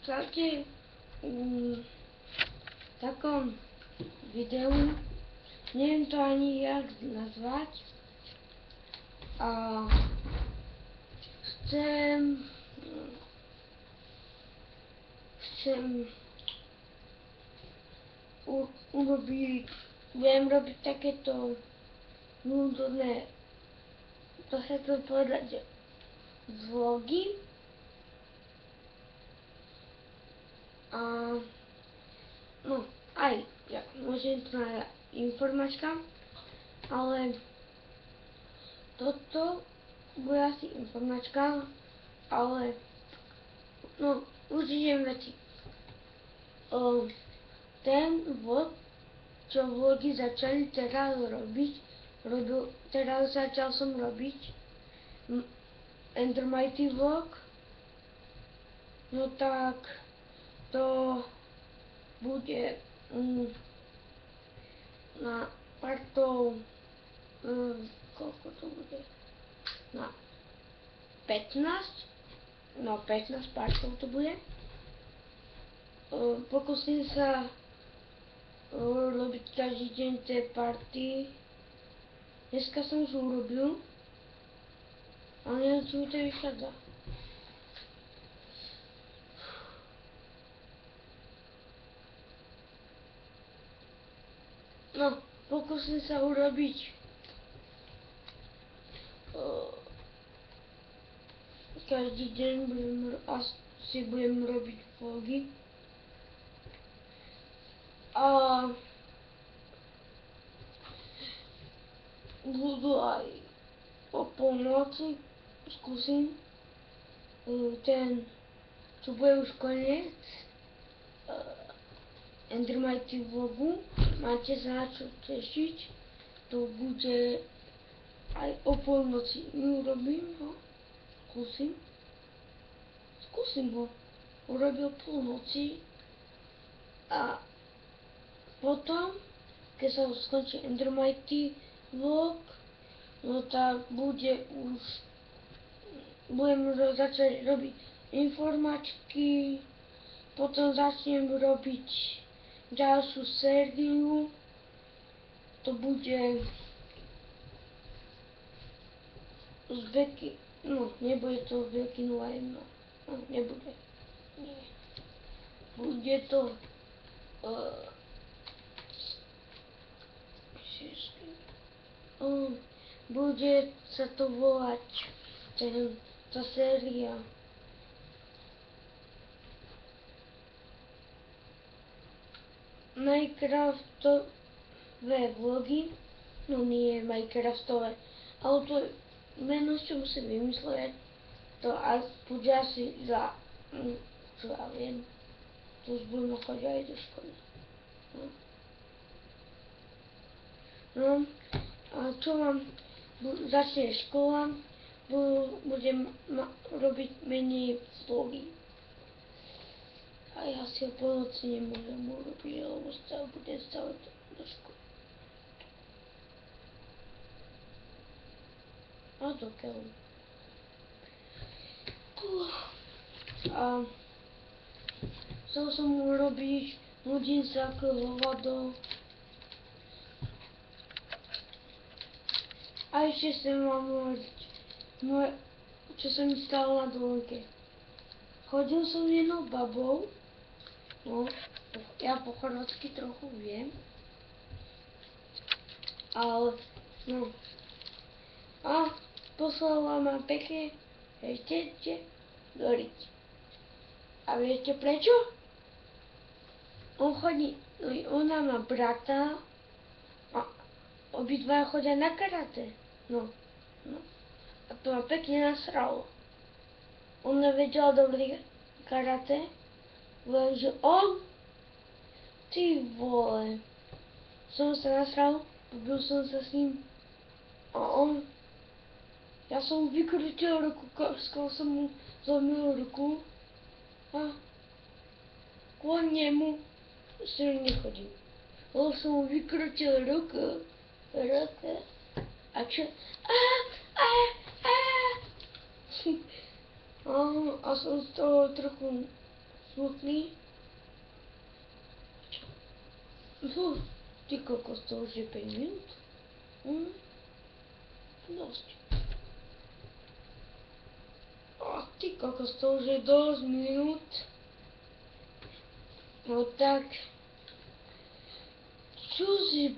Čaute, v takom videu, neviem to ani jak nazvať, a chcem budem robiť takéto vnútorné, to sa to povedať, vlogy. A no, aj, ja, môžem to na informačka, ale toto bude asi informačka, ale no, určite veci. Ten vlog, čo vlogy začali teraz robiť, teraz začal som robiť Endermighty vlog, no tak to bude na partov, koľko to bude? Na 15? No 15 partov to bude. Pokúsim sa robiť každý deň tie party. Dneska som už urobil, ale neviem, či mi to vychádza. No, pokúsim sa urobiť každý deň asi budem robiť vlogy. A budú aj o polnoci, skúsim ten, čo bude už koniec Endermighty vlogu, máte sa na čo tešiť, to bude aj o polnoci, urobím ho, skúsim ho, urobil polnoci a potom, keď sa skončí Endermighty vlog, no tak budem začať robiť informačky, potom začnem robiť ďalšiu sériu, to bude z Beky, no nebude to z Beky 01, no nebude, nie, bude to bude sa to volať tá séria Minecraftové vlogy, no nie Minecraftové, ale to meno, čo musím vymysleť, to bude asi za, čo ja viem, to už budem chodiť aj do školy. No, a čo mám, začne škola, budem robiť menej vlogy. A ja si o polnoci nemôžem urobiť, lebo budem stále do školy. A dokiaľ. A chcel som urobiť, nudím sa ako hovado. A ešte sem mám hovoriť, čo sa mi stalo na dovolenke. Chodil som jednou babou, no, ja po chorvátsky trochu viem, ale, no, a poslala ma pekne, chcete doriť. A viete prečo? Ona má brata a obidva chodia na karate, no, a to ma pekne nasralo. Ona vedela dobrý karate, lenže ty vole, som sa nasral, pobil som sa s ním a ja som mu vykrutil ruku, skoro som mu zlomil ruku a kvôli nemu s ním nechodím. Lebo som mu vykrutil ruku a čo? A som z toho trochu smutný. Ty kokos, to už je 5 minút? Dosť. Ty kokos, to už je dosť minút. No tak, čo si